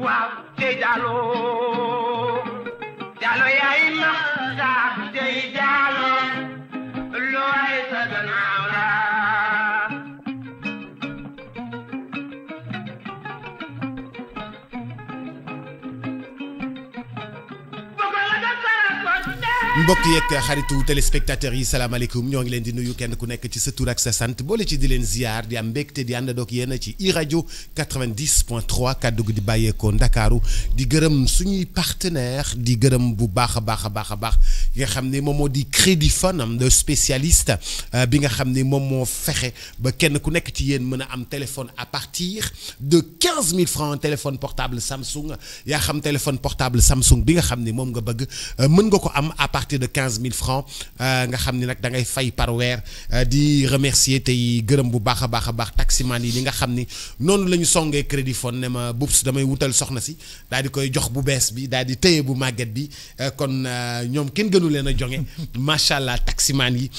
waaw tey Diallo Diallo yaay ma saab tey Diallo looy sa gannaaw la mbokk yeeg xaritu téléspectateurs yi salaamaaleykum ñoo ngi leen di nuyu kenn ku nekk ci sa tur ak sa sant boole ci di leen ziar di am mbégte di ànd ak yéen ci iRadio 90.3 kaddu gi di bàyyeekoo Ndakaaru di gërëm suñuy partenaire di gërëm bu baax a baax yi nga xam ne moom moo di Crédifone am de spécialiste bi nga xam ne moom moo fexe ba kenn ku nekk ci yéen mën a am téléphone à partir de 15 000 francs téléphone portable Samsung yaa xam téléphone portable Samsung bi nga xam ne moom nga bëgg mën nga ko am à partir de 15 000 francs nga xam ni nag da ngay fay par weer di remercier tey gërëm bu baax a baax taximan yi li nga xam ni noonu la ñu songee Crédifone ne ma bubs damay wutal soxna si daal di koy jox bu bees bi daal di téye bu màgget bi kon ñoom kenn gënu leen a jonge macha allah taximan yi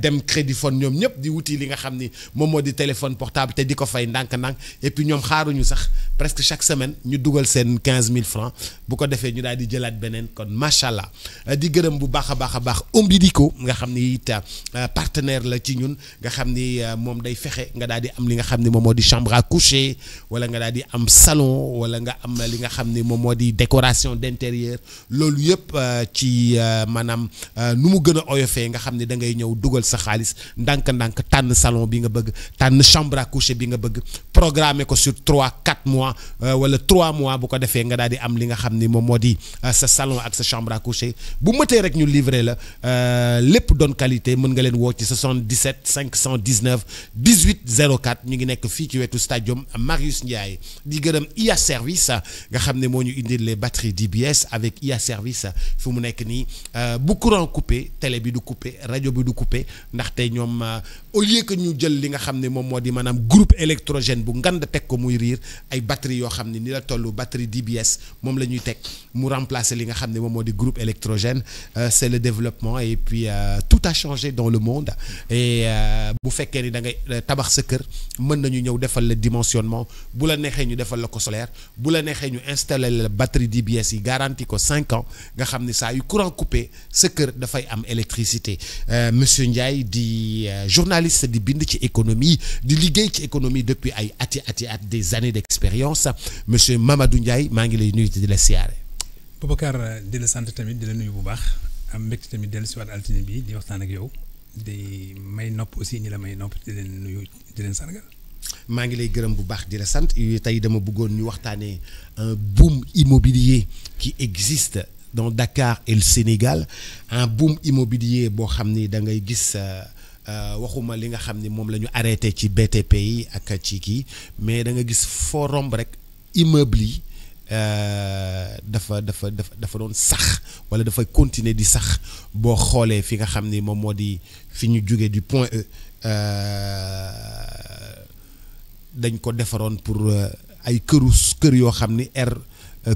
dem Crédifone ñoom ñëpp di wuti li nga xam ni moom moo di téléphone portable te di ko fay ndànk-ndànk et puis ñoom xaaruñu sax presque chaque semaine ñu dugal seen 15 000 francs bu ko defee ñu daal di jëlaat beneen kon macha allah di gërëm bu baax a baax Ombilico nga xam ni it partenaire la ci ñun nga xam ni moom day fexe nga daal di am li nga xam ni moom moo di chambre à coucher wala nga daal di am salon wala nga am li nga xam ni moom moo di décoration d'intérieur loolu yëpp ci maanaam nu mu gën a oyofee nga xam ni da ngay ñëw dugal sa xaalis ndànk-ndànk tànn salon bi nga bëgg tànn chambre à coucher bi nga bëgg programmer ko sur 3-4 mois wala 3 mois bu ko defee nga daal di am li nga xam ni moom moo di sa salon ak sa chambre à coucher bu mëtee rek ñu livré la lépp doon qualité mën nga leen woo ci 77 519 18 04 ñu ngi nekk fii ci wetu stadium Marius Ndiaye di gërëm IA Service nga xam ne moo ñu indil les batteries DBS avec IA Service fu mu nekk nii bu courant coupé télé bi du coupé rajo bi du coupé ndaxte ñoom au lieu que ñu jël li nga xam ne moom moo di maanaam groupe électrogène bu ngand teg ko muy riir ay batteries yoo xam ne ni la tollu batterie DBS moom la ñuy teg mu remplacer li nga xam ne moom moo di groupe électrogène c'est le développement et puis tout a changé dans le monde et bu fekkee ni da ngay tabax sa kër mën nañu ñëw defal le dimensionnement bu la neexee ñu defal la ko solaire bu la neexee ñu installer la batterie DBS yi garantie ko 5 ans nga xam ni saa yu courant coupé sa kër dafay am électricité monsieur Ndiaye di journaliste di bind ci économie di liggéey ci économie depuis ay at des années d'expérience monsieur Mamadou Ndiaye maa ngi lay nuyu di la siyaare. Boubacar di la sant tamit di la nuyu bu baax am mbégte tamit dellu si waat altine bi di waxtaan ak yow di may nopp aussi ñi la may nopp di leen nuyu di leen sargal. maa ngi lay gërëm bu baax di la sant tey dama bëggoon ñu waxtaanee un boom immobilier qui existe dans Dakar et le Sénégal un boom immobilier boo xam ni da ngay gis waxuma li nga xam ni moom la ñu arrêté ci BTP yi ak ci kii mais da nga gis foo romb rek immeuble yi dafa doon sax wala dafay continuer di sax boo xoolee fi nga xam ni moom moo di fi ñu jógee du point E dañ ko defaroon pour ay kër yoo xam ni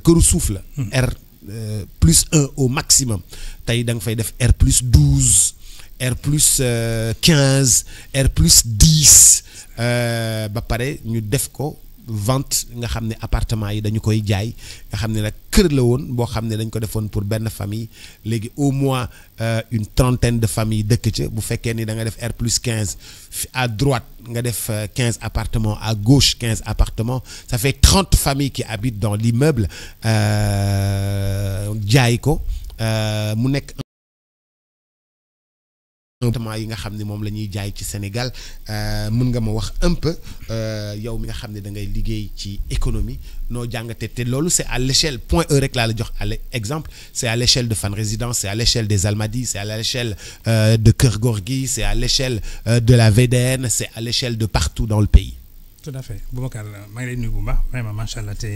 këru suuf la R+1 au maximum tey da nga fay def R+12 R+15 R+10 ba pare ñu def ko vente nga xam ne appartement yi dañu koy jaay nga xam ne nag kër la woon boo xam ne dañ ko defoon pour benn famille léegi au moins une trentaine de familles dëkk ca bu fekkee ni da nga def R+15 à droite nga def 15 appartements à gauche 15 appartements ça fait 30 familles qui habitent dans l'immeuble jaay ko mu nekk yi nga xam ne moom la ñuy jaay ci Sénégal mën nga ma wax un peu yow mi nga xam ne da ngay liggéey ci économie noo jàngate te loolu c'est à l'échelle point E rek laa la jox exemple c'est à l'échelle de Fann Résidence c'est à l'échelle des Almadies c'est à l'échelle de Keur Gorgui c'est à l'échelle de la VDN c'est à l'échelle de partout dans le pays. Tout à fait Boubacar maa ngi lay nuyu bu baax vraiment macha allah te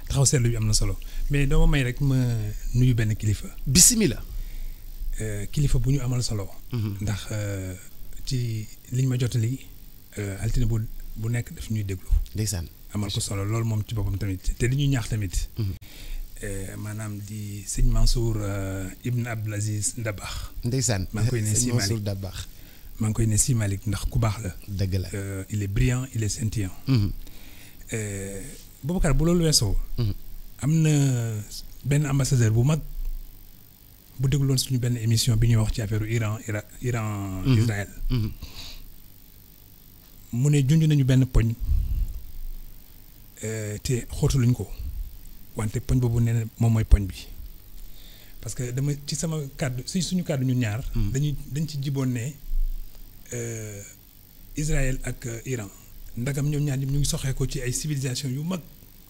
taxaw seetlu bi am na solo mais doo ma may rek ma nuyu benn kilifa. Bismillah. kilifa bu ñu amal solo. ndax ci liñ ma jotali altine bu nekk daf ñuy déglu. ndeysaan amal ko solo loolu moom ci boppam tamit te li ñuy ñaax tamit. maanaam di sëñ Mansour Ibn Abdul Aziz Dabakh. ndeysaan maa ngi koy ne si Malick Dabakh. maa ngi koy ne si Malick ndax ku baax la. dëgg la il est brillant il est scintillant. Boubacar bu loolu weesoo. am na benn ambassadeur bu mag bu dégluwoon suñu benn émission bi ñuy wax ci affaire Iran Israël. mu ne junj nañu benn poñ te xóotaluñ ko wante poñ boobu nee na moom mooy poñ bi parce que dama ci sama kàddu suñu kàddu ñun ñaar. dañ ci jiboon ne Israël ak Iran ndagam ñoom ñaar ñu ngi soxee ko ci ay civilisation yu mag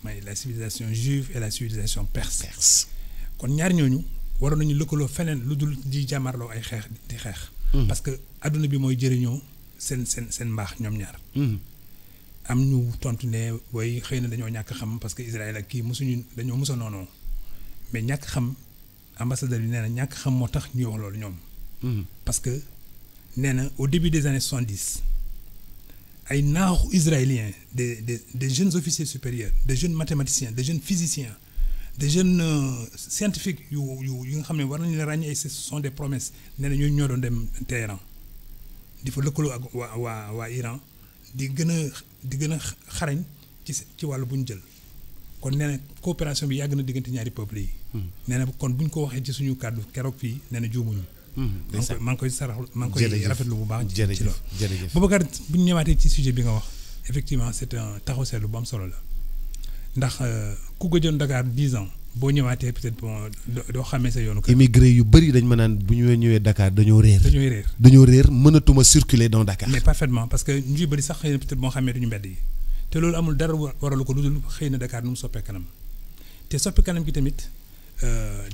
may la civilisation juive et la civilisation perse. kon ñaar ñooñu waroon nañu lëkkaloo feneen lu dul di jàmmarloo ay xeex di xeex. parce que adduna bi mooy jëriñoo seen mbaax ñoom ñaar. am ñu tontu ne way xëy na dañoo ñàkk xam parce que Israël ak kii dañoo musa noonoo mais ñàkk xam ambassadeur bi nee na ñàkk xam moo tax ñuy wax loolu ñoom. parce que nee na au début des années 70 ay naaxu israéliens des jeunes officiers supérieurs des jeunes mathématiciens des jeunes physiciens des jeunes scientifiques yu nga xam ne war nañu leen ràññee ce sont des promesses nee na ñoo doon dem Téhéran di fa lëkkaloo ak waa Iran di gën a xarañ ci wàllu bu ñu jël kon nee na coopération bi yàgg na diggante ñaari peuple yi. nee na kon bu ñu ko waxee ci suñu kàddu keroog fii nee na juumuñu. maa ngi koy rafetlu bu baax. ci loolu jërëjëf Boubacar bu ñu ñëwaatee ci sujet bi nga wax effectivement c'est un taxaw seetlu bu am solo la ndax ku gëjoon Dakar 10 ans boo ñëwaatee peut-être bon doo xamee sa yoonu kër. immigré yu bëri dañ ma naan bu ñu ñëwee Dakar dañoo réer mënatuma circuler dans Dakar. mais parfaitement parce que ñu bëri sax xëy na peut-être moo xamee duñu mbedd yi te loolu amul dara waralu ko lu dul xëy na Dakar nu mu soppee kanam te soppi kanam gi tamit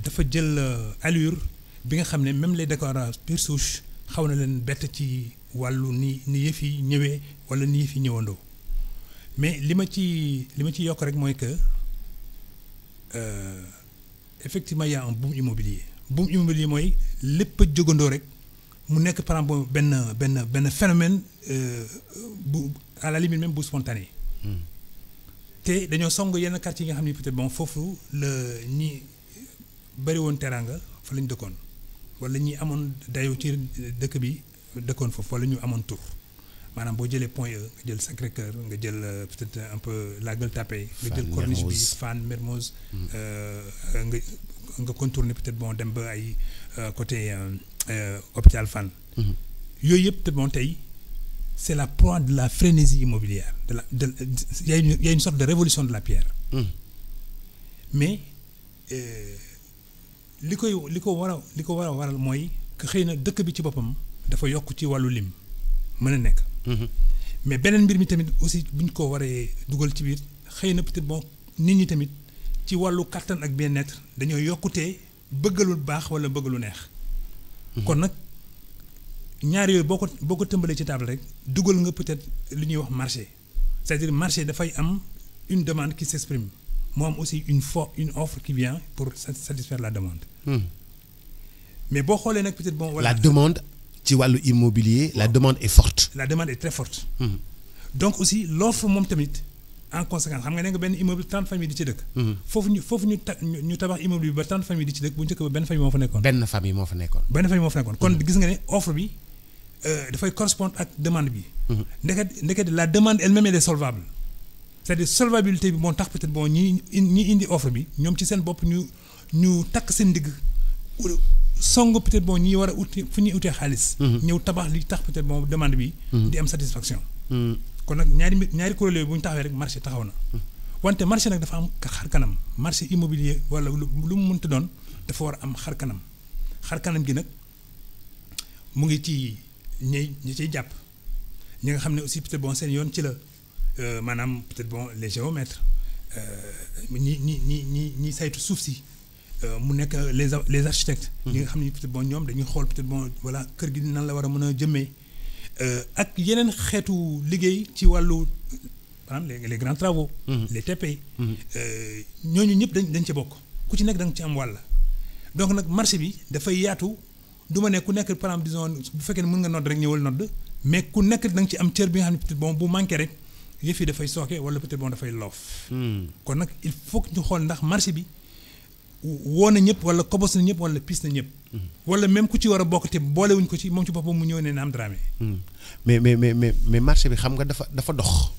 dafa jël allure bi nga xam ne même les Dakarois pure souche xaw na leen bett ci wàllu ni yëf yi ñëwee wala ni yëf yi ñëwandoo mais li ma ci yokk rek mooy que effectivement y a un boom immobilier mooy lépp a jógandoo rek mu nekk par exemple benn phénomène bu à la limite même bu spontané te dañoo song yenn quartier yi nga xam ne peut-être bon foofu la ñi bëri woon teraanga fa lañ dëkkoon wala ñi amoon dayoo ci dëkk bi dëkkoon foofu wala ñu amoon tur maanaam boo jëlee Point E nga jël Sacré-Cœur nga jël peut-être un peu la Gueule Tapée nga jël Corniche bi Fann Mermoz nga contourner peut-être bon dem ba ay côté hôpital Fann yooyu yëpp peut-être bon tey c'est la proie de la frénésie immobilière il y a une sorte de révolution de la pierre mais li ko war a waral mooy que xëy na dëkk bi ci boppam dafa yokk ci wàllu lim mën a nekk mais beneen mbir mi tamit aussi bu ñu ko waree dugal ci biir xëy na peut-être bon nit ñi tamit ci wàllu kattan ak bien-être dañoo yokkutee bëggalul baax wala bëggalu neex kon nag ñaar yooyu boo ko tëmbalee ci table rek dugal nga peut-être li ñuy wax marché c'est-à-dire marché dafay am une demande qui s'exprime moo am aussi une offre qui vient pour satisfaire la demande mais boo xoolee nag peut-être bon voilà la demande ci wàllu immobilier la demande est forte. la demande est très forte. donc aussi l'offre moom tamit en conséquence xam nga ne nga benn immeuble 30 familles di ci dëkk. foofu ñu tabax immeuble bi ba 30 familles di ci dëkk bu njëkk ba benn famille moo fa nekkoon. benn famille moo fa nekkoon kon gis nga ne offre bi dafay correspondre ak demande bi. ndeket la demande elle-même elle est solvable c'est-à-dire solvabilité bi moo tax peut-être bon ñi indi offre bi ñoom ci seen bopp ñu takk seen ndigg song peut-être bon ñi war a uti fu ñuy utee xaalis. ñëw tabax li tax peut-être bon demande bi. di am satisfaction. kon nag ñaari kuréel yooyu bu ñu taxawee rek marché taxaw na. wante marché nag dafa am xar kanam marché immobilier wala lu mu mënta doon dafa war a am xar kanam gi nag mu ngi ci ñi ciy jàpp ñi nga xam ne aussi peut-être bon seen yoon ci la maanaam peut-être bon les géomètres ñi saytu suuf si. mu nekk les architectes. ñi nga xam ne peut-être bon ñoom dañuy xool peut-être bon voilà kër gi nan la war a mën a jëmmee ak yeneen xeetu liggéey ci wàllu maanaam les grands travaux. les TP. ñooñu ñëpp dañ ci bokk ku ci nekk da nga ci am wàll. donc nag marché bi dafay yaatu du ma ne ku nekk par exemple disons bu fekkee ne mën nga nodd rek ñëwal nodd mais ku nekk da nga ci am cër bi nga xam ne peut-être bon bu manqué rek yëf yi dafay sooke wala peut-être bon dafay loof. kon nag il faut que ñu xool ndax marché bi. woo na ñëpp wala kobos na ñëpp wala pis na ñëpp. wala même ku ci war a bokk te boolewuñ ko ci moom ci boppam mu ñëw ne Naam Dramé. mais marché bi xam nga dafa dox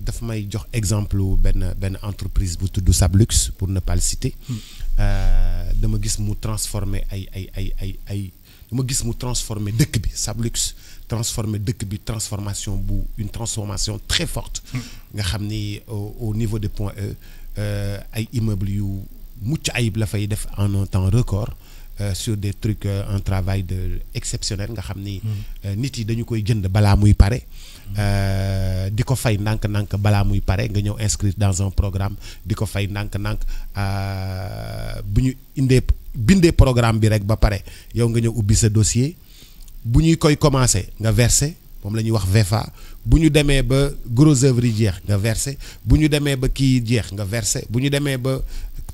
daf may jox exemple benn entreprise bu tudd Sablux pour ne pas le citer. dama gis mu transformer ay dama gis mu transformer dëkk bi Sablux transformer dëkk bi une transformation très forte. nga xam ni au niveau des points E ay immeubles yu mucc ayib la fay def en un temps record. Sur des trucs un travail exceptionnel nga xam ni nit yi dañu koy jënd balaa muy pare di ko fay ndànk-ndànk balaa muy pare nga ñëw inscrire dans un programme di ko fay ndànk-ndànk bu ñu bindee programme bi rek ba pare yow nga ñëw ubbi sa dossier bu ñuy koy commencer nga verser moom la ñuy wax VFA bu ñu demee ba gros œuvre yi jeex nga verser bu ñu demee ba kii jeex nga verser bu ñu demee ba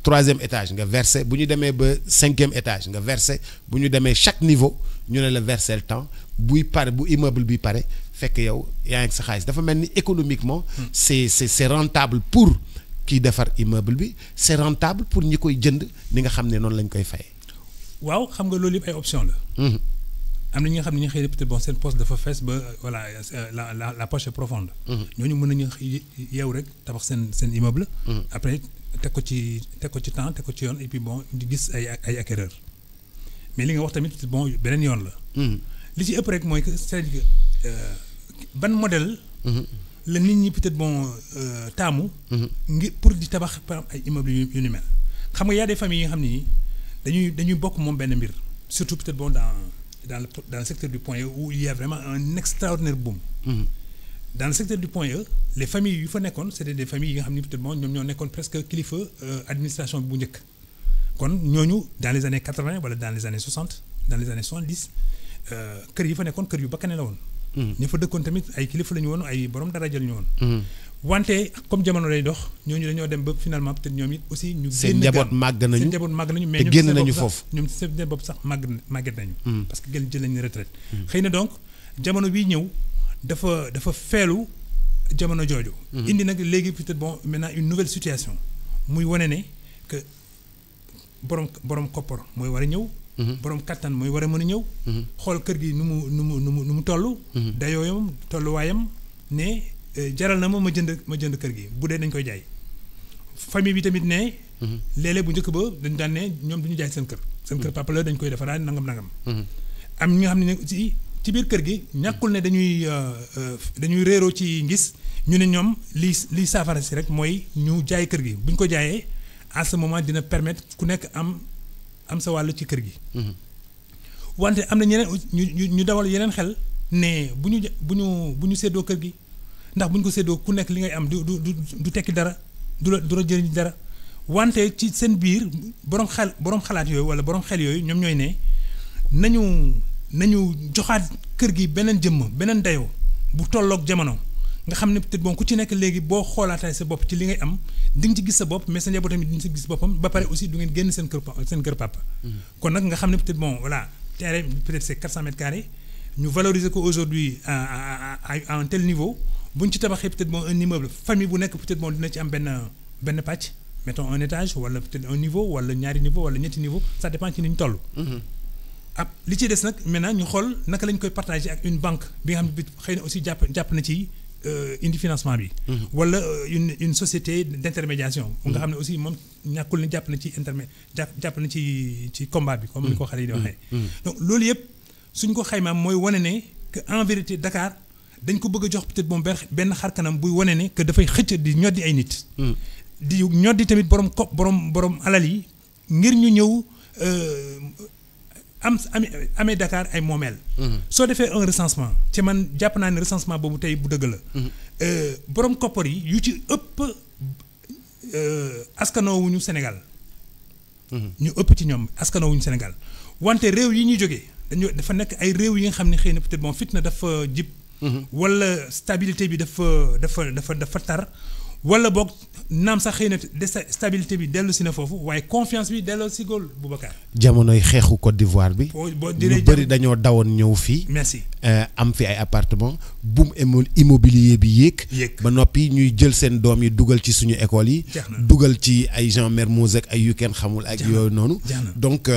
3e étage nga versé bu ñu demee ba 5e étage nga versé bu ñu demee chaque niveau ñu ne la verser le temps buy pare bu immeuble bi pare fekk yow yaa ngi sa xaalis dafa mel ni économiquement c'est rentable pour kiy defar immeuble bi c'est rentable pour ñi koy jënd ni nga xam ne noonu lañ koy fayee. waaw xam nga loolu yëpp ay option la. am na ñi nga xam ne ñu xëy na peut-être bon seen poche dafa fees ba voilà la poche est profonde. ñooñu mën nañu yeew rek tabax seen immeuble. après teg ko ci temps teg ko ci yoon et puis bon di gis ay acquéreur mais li nga wax tamit bon beneen yoon la. li ci ëpp rek mooy que c'est-à-dire que ban modèle. la nit ñi peut-être bon taamu. ngir pour di tabax par exemple ay immeubles yu ni mel. xam nga y a des familles yi nga xam ni dañuy bokk moom benn mbir surtout peut-être bon dans le secteur du Point E où il y a vraiment un extraordinaire boom. Dans le secteur du Point E les familles yu fa nekkoon c'était des familles yi nga xam ni peut-être bon ñoom ñoo nekkoon presque kilifa administration bu njëkk. kon ñooñu dans les années 80 wala dans les années 60 dans les années 70 kër yi fa nekkoon kër yu bakkane la woon. ña fa dëkkoon tamit ay kilifa la ñu woon ay borom dara jël ñu woon. wante comme jamono lay dox ñooñu dañoo dem ba finalement peut-être ñoom it aussi. ñu seen njaboot màgg nañu mais te génn nañu foofu ñoom seen bopp sax màgget nañu. parce que jël nañu retraite. xëy na donc jamono bii ñëw dafa feelu jamono jooju. indi nag léegi peut-être bon maintenant une nouvelle situation muy wane ne que borom koppar mooy war a ñëw. borom kattan mooy war a mën a ñëw. xool kër gi nu mu toll. dayooyam tolluwaayam ne. jaral na ma jënd kër gi bu dee dañ koy jaay famille bi tamit ne. léeg-léeg bu njëkk ba dañ daan ne ñoom du ñu jaay seen kër papa la dañ koy defaraat nangam. am ñi nga xam ne ci biir kër gi ñàkkul ne dañuy réeroo ci ngis ñu ne ñoom liy saafara si rek mooy ñu jaay kër gi bu ñu ko jaayee à ce moment dina permettre ku nekk am sa wàll ci kër gi. wante am na ñeneen ñu dawal yeneen xel ne bu ñu séddoo kër gi. ndax bu ñu ko séddoo ku nekk li ngay am du tekki dara du la jëriñ dara wante ci seen biir borom xalaat yooyu wala borom xel yooyu ñoom ñooy ne nañu joxaat kër gi beneen jëmm beneen dayoo bu tolloog jamono nga xam ne peut-être bon ku ci nekk léegi boo xoolaatee sa bopp ci li ngay am di nga ci gis sa bopp mais sa njaboot tamit di nga ci gis boppam ba pare aussi du ngeen génn seen kër papa. kon nag nga xam ne peut-être bon voilà terrain peut-être c'est 400 mètres carrés ñu valoriser ko aujourd'hui à un tel niveau. bu ñu ci tabaxee peut-être bon un immeuble famille bu nekk peut-être bon dina ci am benn pàcc mettons un étage wala peut-être un niveau wala ñaari niveau wala ñetti niveau ça dépend ci ni ñu toll. li ci des nag maintenant ñu xool naka lañ koy partager ak une banque bi nga xam ne bi xëy na aussi jàpp na ci indi financement bi. wala une société d'intermédiation. nga xam ne aussi moom ñàkkul ne jàpp na ci jàpp na ci combat bi. comme ni ko xale yi di waxee. donc loolu yëpp suñ ko xaymaa mooy wane ne que en vérité Dakar. dañ ko bëgg a jox peut-être moom benn xar kanam buy wane ne que dafay xëcc di ñoddi ay nit. di ñoddi tamit borom alal yi ngir ñu ñëw amee Dakar ay moomeel. soo defee un recensement ci man jàpp naa ne recensement boobu tey bu dëgg la. borom koppar yi yu ci ëpp askanoowuñu Sénégal. ñu ëpp ci ñoom askanoowuñu Sénégal wante réew yi ñuy jógee dafa nekk ay réew yi nga xam ne xëy na peut-être bon fitna dafa jib. wala stabilité bi dafa tar wala boog naam sax xëy na stabilité bi dellu si na foofu waaye confiance bi delloo si góol Boubacar. jamonoy xeexu Côte d'Ivoire bi. ñu bëri dañoo dawoon ñëw fii. merci am fi ay appartement boom immobilier bi yéeg. ba noppi ñuy jël seen doom yi dugal ci suñu école yi. dugal ci ay Jean Mermoz ak ay yu kenn xamul ak yooyu noonu. donc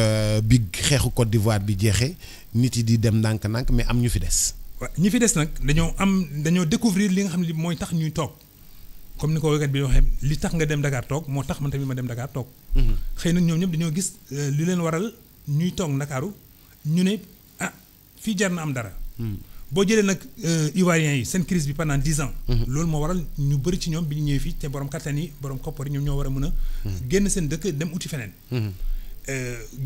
bi xeexu Côte d'Ivoire bi jeexee nit yi di dem ndànk-ndànk mais am ñu fi des. waaw ñi fi des nag dañoo découvrir li nga xam ne mooy tax ñuy toog comme ni ko woykat bi waxee li tax nga dem Dakar toog moo tax man tamit ma dem Dakar toog. xëy na ñoom ñëpp dañoo gis li leen waral ñuy toog Ndakaaru ñu ne fii jar na am dara. boo jëlee nag Ivoiriens yi seen crise bi pendant 10 ans. loolu moo waral ñu bëri ci ñoom bi ñu ñëwee fii te borom kattan yi borom koppar yi ñoom ñoo war a mën a. génn seen dëkk dem uti feneen.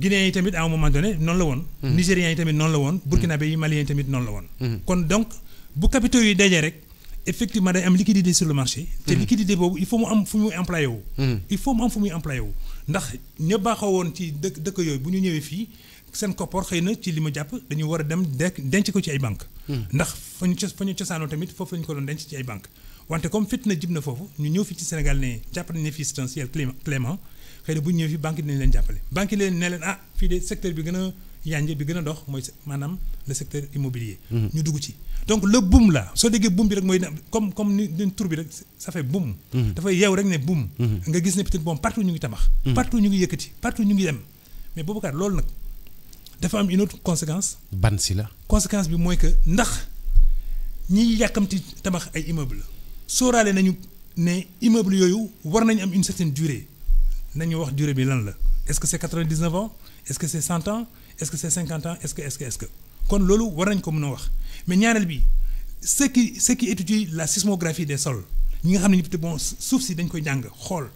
Guinéens yi tamit à un moment donné noonu la woon. Nigériens yi tamit noonu la woon. Burkinabé yi Maliens yi tamit noonu la woon. kon donc bu capitaux yi dajee rek effectivement day am liquidité sur le marché. te liquidité boobu il faut mu am fu muy employé wu. il faut mu am fu muy employé wu ndax ña baaxoo woon ci dëkk yooyu bu ñu ñëwee fii. seen koppar xëy na ci li ma jàpp dañu war a dem denc ko ci ay banque ndax fa ñu cosaanoo tamit foofu la ñu ko doon denc ci ay banque wante comme fit na jib na foofu ñu ñëw fi ci Sénégal ne jàpp nañ ne fii c'est un ciel clément xëy na bu ñu ñëwee fii banque yi dinañ leen jàppale banque yi leen ne leen fii de secteur bi gën a yànje bi gën a dox mooy maanaam le secteur immobilier ñu dugg ci donc le boom la soo déggee boom bi rek mooy comme ni tur bi rek ça fait boom dafay yeew rek ne boom nga gis ne peut-être bon partout ñu ngi tabax partout ñu ngi yëkkati partout ñu ngi dem mais Boubacar loolu nag dafa am une autre conséquence. ban si la. conséquence bi mooy que ndax ñiy yàkkamti tabax ay immeuble sóoraale nañu ne immeuble yooyu war nañu am une certaine durée nañu wax durée bi lan la est-ce que c'est 99 ans est-ce que c'est 100 ans est-ce que c'est 50 ans est-ce que kon loolu war nañ ko mën a wax mais ñaareel bi ceux qui étudient la sismographie des sols ñi nga xam ne peut-être bon suuf si dañ koy jàng xool.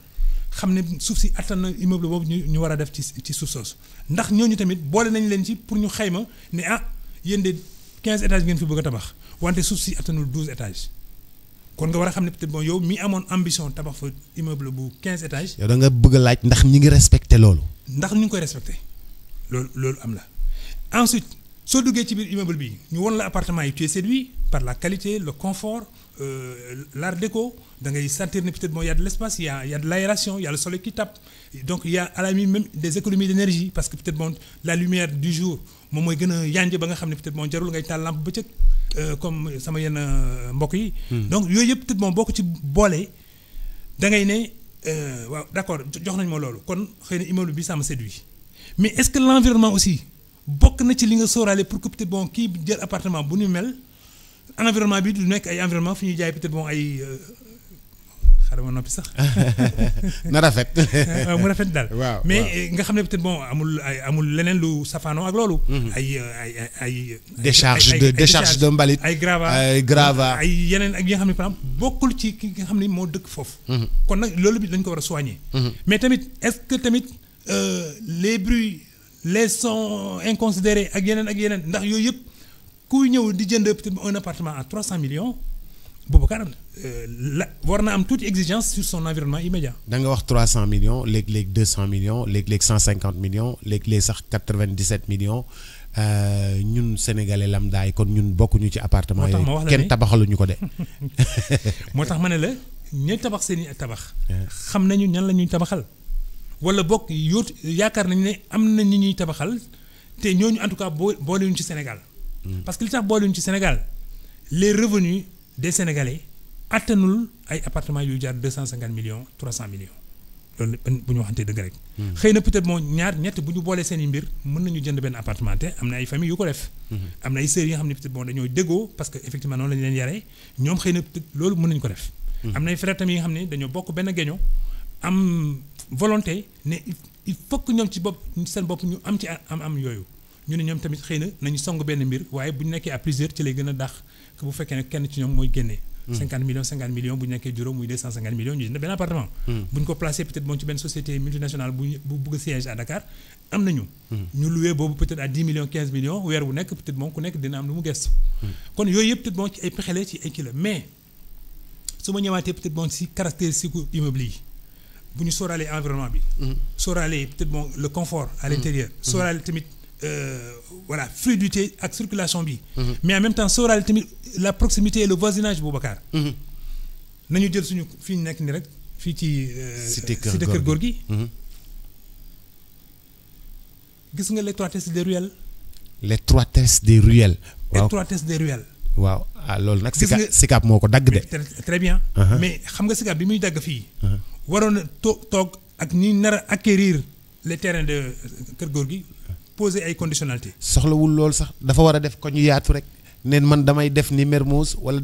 xam ne suuf si attan na immeuble boobu ñu war a def ci suuf soosu ndax ñooñu tamit boole nañ leen ci pour ñu xayma ne yéen de 15 étages ngeen fi bëgg a tabax wante suuf si attanul 12 étages kon nga war a xam ne peut-être bon yow mi amoon ambition tabax fa immeuble bu 15 étages. yow da nga bëgg a laaj ndax ñi ngi respecté loolu. ndax ñu ngi koy respecté loolu am la ensuite soo duggee ci biir immeuble bi ñu won la appartement yi tu es séduit par la qualité le confort. L'art déco da ngay sentir ne peut-être bon y a de l'espace y a de l'aération y a le soleil qui tape donc il y a à la limite même des économies d'énergie parce que peut-être bon la lumière du jour moom mooy gën a yànje ba nga xam ne peut-être bon jarul ngay taal lampe bëccëg comme sama yenn mbokk yi. donc yooyu yëpp peut-être bon boo ko ci boolee da ngay ne waaw d'accord jox nañ ma loolu kon xëy na immeuble bi ça me séduit mais est-ce que l'environnement aussi bokk na ci li nga sóoraale pour que peut-être bon kii jël appartement bu ñu mel. environnement bi du nekk ay environnement fi ñuy jaay peut-être bon ay xaaral ma noppi sax. na rafet. waaw mu rafet daal. waaw mais nga xam ne peut-être bon amul leneen lu safaanoo ak loolu. ay décharge de mbalit. ay grava ay yeneen ak yi nga xam ne par exemple bokkul ci ki nga xam ne moo dëkk foofu. kon nag loolu bi dañ ko war a soigner. mais tamit est-ce que tamit les bruits les sons inconsidérés ak yeneen ndax yooyu yëpp. kuy ñëw di jënd un appartement à 300 millions Boubacar la war na am toute exigence sur son environnement immédiat. da nga wax 300 millions léeg-léeg 200 millions léeg-léeg 150 millions léeg-léeg sax 97 millions ñun sénégalais lambda yi kon ñun bokkuñu ci appartement yooyu kenn tabaxaluñu ko de. moo tax ma ne la ñooy tabax seen i tabax. xam nañu ñan la ñuy tabaxal. wala bokk yaakaar nañu ne am na ñi ñuy tabaxal te ñooñu en tout cas boolewuñu ci Sénégal. parce que li tax boolewuñu ci Sénégal les revenus des Sénégalais attanul ay appartements yu jaar 250 millions 300 millions loolu bu ñu waxantee dëgg rek. xëy na peut-être moo ñaar ñett bu ñu boolee seen i mbir mën nañu jënd benn appartement te am na ay familles yu ko def. am na ay sœurs yi nga xam ne peut-être bon dañoo déggoo parce que effectivement noonu la ñu leen yaree ñoom xëy na peut-être loolu mën nañu ko def. am na ay frères tamit yi nga xam ne dañoo bokk benn geño am volonté ne il faut que ñoom ci bopp seen bopp ñu am ci am yooyu. ñu ne ñoom tamit xëy na nañu song benn mbir waaye bu ñu nekkee à plusieurs ci lay gën a dàq que bu fekkee ne kenn ci ñoom mooy génnee. 50 millions bu ñu nekkee juróom muy 250 millions ñu jënd benn appartement. bu ñu ko placé peut-être moom ci benn société multinationale bu bëgg a siège à Dakar am nañu. ñu loué boobu peut-être à 10 millions 15 millions weer bu nekk peut-être moom ku nekk dina am lu mu gestu. kon yooyu yëpp peut-être moom ci ay pexe la ci ay kii la mais su ma ñëwaatee peut-être moom ci caractéristique immeuble yi bu ñu sóoraalee environnement bi. sóoraalee peut-être bon le confort à l'intérieur. sóoraalee tamit. Voilà fluidité ak circulation bi. mais en même temps sóoraale tamit la proximité et le voisinage Boubacar. nañu jël suñu fii ñu nekk nii rek fii ci. cité Kër Gorgui. gis nga l'étroitesse des ruelles. l'étroitesse des ruelles. waaw étroitesse des ruelles. waaw loolu nag. Sicap moo ko dagg de. très bien. mais xam nga Sicap bi muy dagg fii. waroon na toog ak ñi nar a acquérir les terrains de Kër Gorgui. poser ay conditionnalités. soxlawul loolu sax dafa war a def ko ñu yaatu rek neen man damay def ni Mermoz wala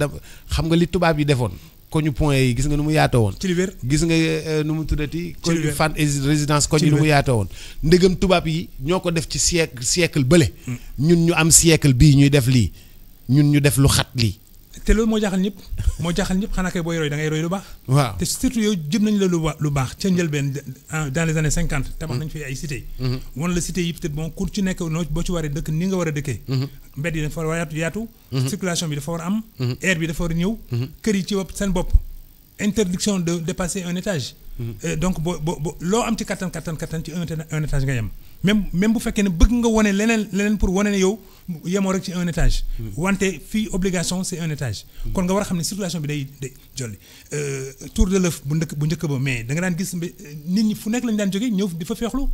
xam nga li tubaab yi defoon koñu point yi gis nga nu mu yaatoo woon. ci li wér gis nga nu mu tuddati. ci li wér koñu fan résidence koñ yi nu mu yaatoo woon. ndegam tubaab yi ñoo ko def ci siècle bële. ñun ñu am siècle bii ñuy def lii ñun ñu def lu xat lii. te loolu moo jaaxal ñëpp xanaa kay booy roy da ngay roy lu baax. waaw te surtout yow jëm nañ la lu baax ca njëlbeen dans les années 50. tabax nañ fi ay cités. wan la cité yi peut-être bon ku ci nekk boo ci waree dëkk ni nga war a dëkkee. mbedd yi dafa war a yaatu. circulation bi dafa war a am. air bi dafa war a ñëw. kër yi ci seen bopp interdiction de dépasser un étage. donc boo loo am ci kattan ci un étage nga yem. même bu fekkee ne bëgg nga wane leneen pour wane ne yow yemoo rek ci un étage. wante fii obligation c'est un étage. kon nga war a xam ne circulation bi day jolli. tour de l'œuf bu njëkk ba mais da nga daan gis nit ñi fu nekk lañu daan jógee ñëw di fa feexlu.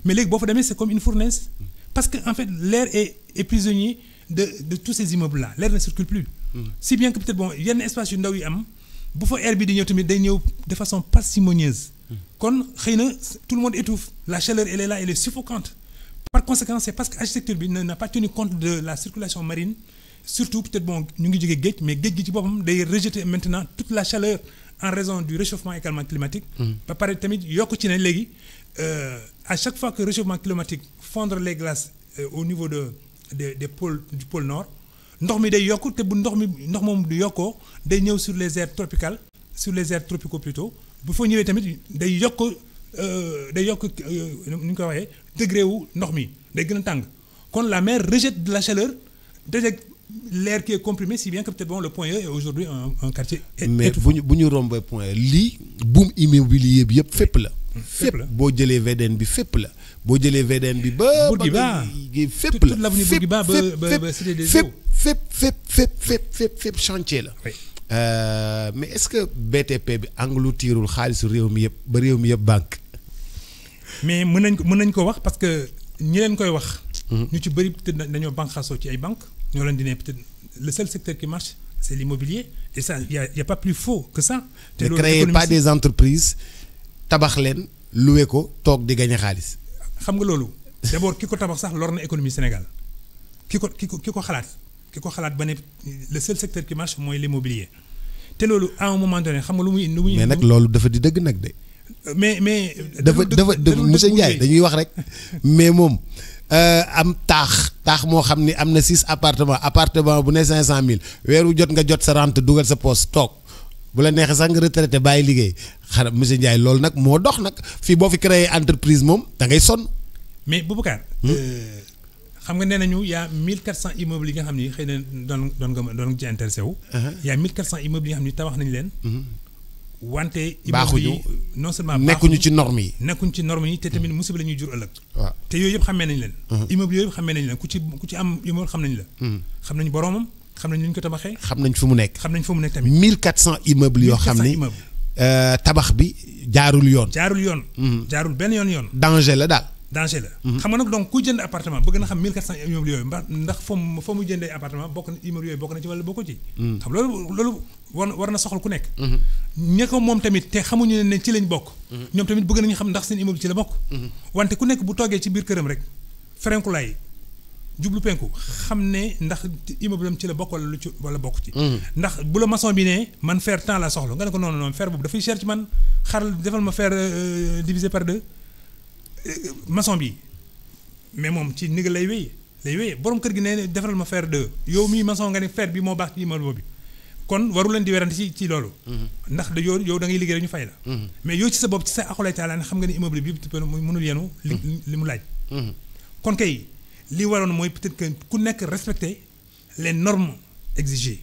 mais léegi boo fa demee c'est comme une fournaise. parce que en fait l'air est prisonnier de tous ces immeubles là l'air ne circule plus. si bien que peut-être bon yenn espace yu ndaw yi am bu fa air bi di ñëw tamit day ñëw de façon parcimonieuse. kon xëy na tout le monde étouffe la chaleur elle est là elle est suffocante. Par conséquent c'est parce que l'architecture bi n'a pas tenu compte de la circulation marine surtout peut-être bon ñu ngi jógee géej mais géej gi ci boppam day rejeter maintenant toute la chaleur en raison du réchauffement également climatique. ba pare tamit yokk ci ne léegi à chaque fois que réchauffement climatique fondre les glaces au niveau des pôles du pôle nord ndox mi day yokk te bu ndox moom du yokkoo day ñëw sur les aires tropicales sur les aires tropicaux plutôt bu fa ñëwee tamit day yokk nu ñu ko waxee degré wu ndox mi day gën a tàng kon la mer rejette de la chaleur rejette l'air qui est comprimé si bien que peut-être bon le Point E est aujourd'hui un quartier mais bu ñu rombee Point E lii boom immobilier bi yëpp fépp la. fépp boo jëlee VDN bi fépp la boo jëlee VDN bi ba. Bourguiba fépp la toute l'avenue Bourguiba ba Cité des Eaux fépp chantier la. Oui. Mais est-ce que BTP bi engloutirul xaalisu réew mi yëpp ba réew mi yëpp banque. mais mën nañ ko wax parce que ñi leen koy wax. ñu ci bëri peut-être dañoo banqaasoo ci ay banques ñoo leen di ne peut-être le seul secteur qui marche c'est l'immobilier et ça y a pas plus faux que ça. te ne créez pas des entreprises tabax leen loué ko toog di gagner xaalis. xam nga loolu d'abord ki ko tabax sax lor na économie Sénégal ki ko xalaat ba ne le seul secteur qui marche mooy l'immobilier te loolu à un moment donné xam nga lu muy. mais nag loolu dafa di dëgg nag de. mais dafa monsieur Ndiaye dañuy wax rek mais moom am taax moo xam ni am na 6 appartement bu ne 500000 weeru jot nga jot sa rente dugal sa poste toog bu la neexee sax nga retraité bàyyi liggéey xanaa monsieur Ndiaye loolu nag moo dox nag fii boo fi créé entreprise moom da ngay sonn. mais Boubacar. xam nga nee nañu y a 1400 immeubles yi nga xam ni xëy na doon ci intéressé wu. y a 1400 immeubles yi nga xam ni tabax nañu leen. wante baaxuñu non seulement nekkuñu ci normes yi. nekkuñu ci normes yi te tamit musiba la ñuy jur ëllëg. waaw te yooyu yëpp xamee nañ leen. immeuble yooyu yëpp xamee nañ leen ku ci am immeuble xam nañ la. xam nañ boromam xam nañ ni ñu ko tabaxee. xam nañ fu mu nekk. xam nañ fu mu nekk tamit. 1400 immeubles yoo xam ni tabax bi jaarul yoon. jaarul benn yoon. danger la daal. danger la. xam nga nag donc ku jënd appartement bëgg na xam 1400 immeubles yooyu ndax fa mu jëndee appartement immeuble yooyu bokk na ci wala bokku ci. xam loolu war na soxla ku nekk. ña ko moom tamit te xamuñu ne ci lañ bokk. ñoom tamit bëgg nañu xam ndax seen immeuble ci la bokk. wante ku nekk bu toogee ci biir këram rek ferenkulaay jublu penku xam ne ndax immeuble am ci la bokk wala bokk ci. ndax bu la maçon bi ne man fer temps la soxla nga ne ko non fer boobu dafay cher ci man xaaral defal ma fer divisé par 2. maçon bi mais moom ci ndigal lay wéy borom kër gi ne defaral ma fer 2 yow mii maçon nga ne fer bi moo baax ci immeuble bi kon waru leen di werante ci loolu. ndax yow da ngay liggéey rek ñu fay la. mais yow ci sa bopp ci sa axulay taala ne xam nga ne immeuble bi mënul yenu li mu laaj. kon kay li waroon mooy peut-être que ku nekk respecter les normes exigées.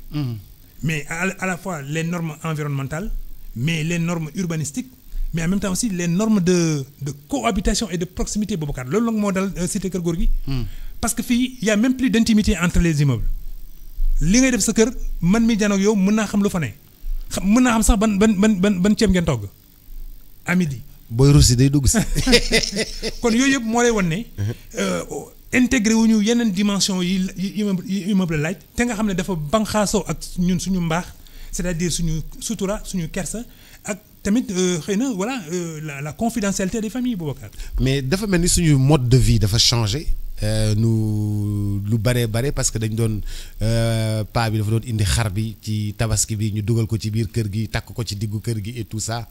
mais à la fois les normes environnementales mais les normes urbanistiques. mais en même temps aussi les normes de cohabitation et de proximité Boubacar loolu nag moo dal cité Kër Gorgui parce que fii y a même plus d'intimité entre les immeubles li ngay def sa kër man mi janoog yow mën naa xam lu fa ne mën naa xam sax ban ceeb ngeen togg à midi. booy russi day dugg si. kon yooyu yëpp moo lay wan ne intégré wu ñu yeneen dimension yi immeuble laaj te nga xam ne dafa banxaasoo ak ñun suñu mbaax c'est-à-dire suñu sutura suñu kersa ak tamit xëy na voilà la confidentialité des familles Boubacar. mais dafa mel ni suñu mode de vie dafa changé nu lu bare parce que dañ doon paa bi dafa doon indi xar bi ci tabaski bi ñu dugal ko ci biir kër gi takk ko ci diggu kër gi et tout ça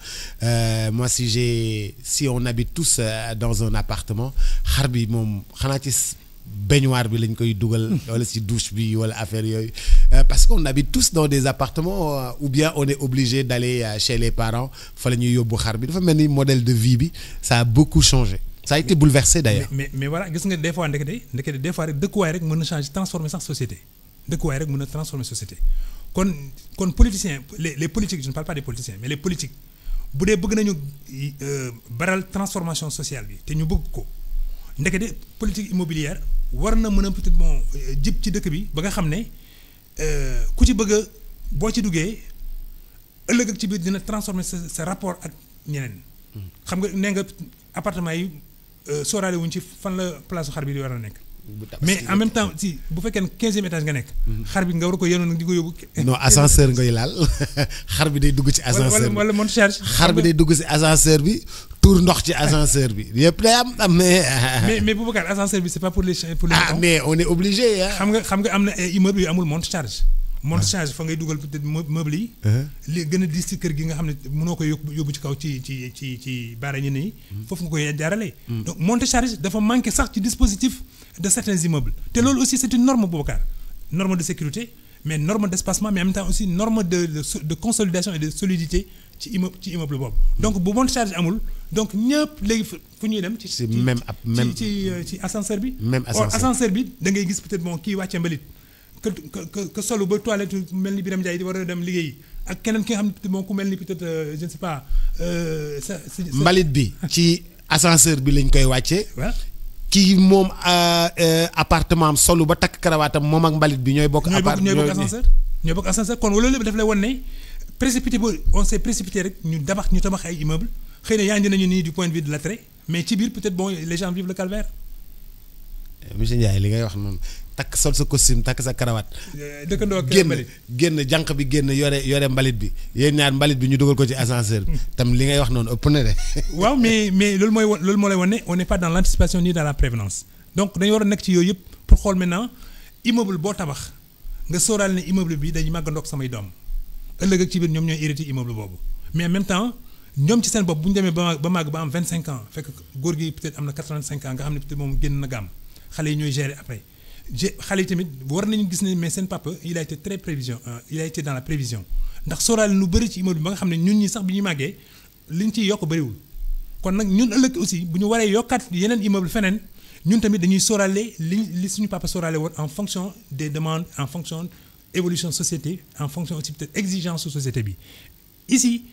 moi si on habite tous dans un appartement xar bi moom xanaa ci baignoire bi lañ koy dugal wala ci douche bi wala affaire yooyu parce qu'on habite tous dans des appartements ou bien on est obligé d'aller chez les parents fa la ñuy yóbbu xar bi dafa mel ni modèle de vie bi ça a beaucoup changé. Ça a été bouleversé d'ailleurs. mais voilà gis nga des fois ndekete des fois rek dëkkuwaay rek mën na changer transformer sax société dëkkuwaay rek mën na transformer société kon politiciens les politiques je ne parle pas des politiciens mais les politiques bu dee bëgg nañu baral transformation sociale bi te ñu bëgg ko ndekete politique immobilière war na mën a peut-être bon jib ci dëkk bi ba nga xam ne ku ci bëgg a boo ci duggee ëllëg ak ci biir dina transformer sa rapport ak ñeneen. xam nga nee nga appartement yi. sóoraale wuñ ci fan la place xar bi di war a nekk. mais en même temps si bu fekkee ne 15e étage nga nekk. xar bi nga war ko yéenoon nag di ko yóbbu. non ascenseur ngay laal xar bi day dugg ci ascenseur bi wala monte charge. xar bi day dugg ci ascenseur bi tuur ndox ci ascenseur bi yëpp day am mais Boubacar ascenseur bi c'est pas pour les mais on est obligé xam nga am na ay immeubles yu amul monte charge. monte charge fa ngay dugal peut-être meuble yi. li gën a diis ci kër gi nga xam ne mënoo ko yóbbu ci kaw ci baara ñenn yi. foofu nga koy jaarale. donc monte charge dafa manqué sax ci dispositif de certains immeubles. te loolu aussi c'est une norme Boubacar norme de sécurité mais norme d'espacement mais en même temps aussi norme de consolidation et de solidité ci immeuble boobu. donc bu monte charge amul donc ñëpp léegi fu ñuy dem. ci ascenseur bi. même ascenseur bi da ngay gis peut-être bon kii wàcce mbalit. que solo ba toilette mel ni Birame Ndiaye di war a dem liggéey ak keneen ki nga xam ne moom ku mel ni peut-être je ne sais pas. mbalit bi ci ascenseur bi lañ koy wàccee. waaw kii moom appartement am solo ba takk karawaatam moom ak mbalit bi ñooy bokk. ñooy bokk ascenseur kon loolu lépp daf lay wan ne précipité ba on s'est précipité rek ñu tabax ay immeubles xëy na yaa ngi nañu nii du point de vue de l'attrait mais ci biir peut-être bon les gens vivent le calvaire. monsieur Ndiaye li ngay wax noonu. takk sol sa costume takk sa karawaat. dëkkandoo ak génn jànq bi génn yore mbalit bi yéen ñaar mbalit bi ñu dugal ko ci ascenseur bi. tam li ngay wax noonu ëpp na de. waaw mais loolu moo lay wan ne on n'est pas dans l'anticipation ni dans la prévenance donc dañu war a nekk ci yooyu yëpp pour xool maintenant immeuble boo tabax nga sóoraale ne immeuble bi dañuy màggandoog samay doom ëllëg ak ci biir ñoom ñooy hérité immeuble boobu mais en même temps ñoom ci seen bopp bu ñu demee ba màgg ba am 25 ans fekk góor gi peut-être am na 85 ans nga xam ne peut-être moom génn na gaam xale yi ñooy gérer après. xale yi tamit war nañu gis ne mais seen papa il a été très prévision il a été dans la prévision ndax sóoraale lu bëri ci immeuble bi ba nga xam ne ñun ñi sax bi ñuy màggee liñ ciy yokk bëriwul kon nag ñun ëllëg aussi bu ñu waree yokkaat yeneen immeuble feneen ñun tamit dañuy sóoraale li suñu papa sóoraale woon en fonction des demandes en fonction évolution société en fonction aussi peut-être exigence su société bi ici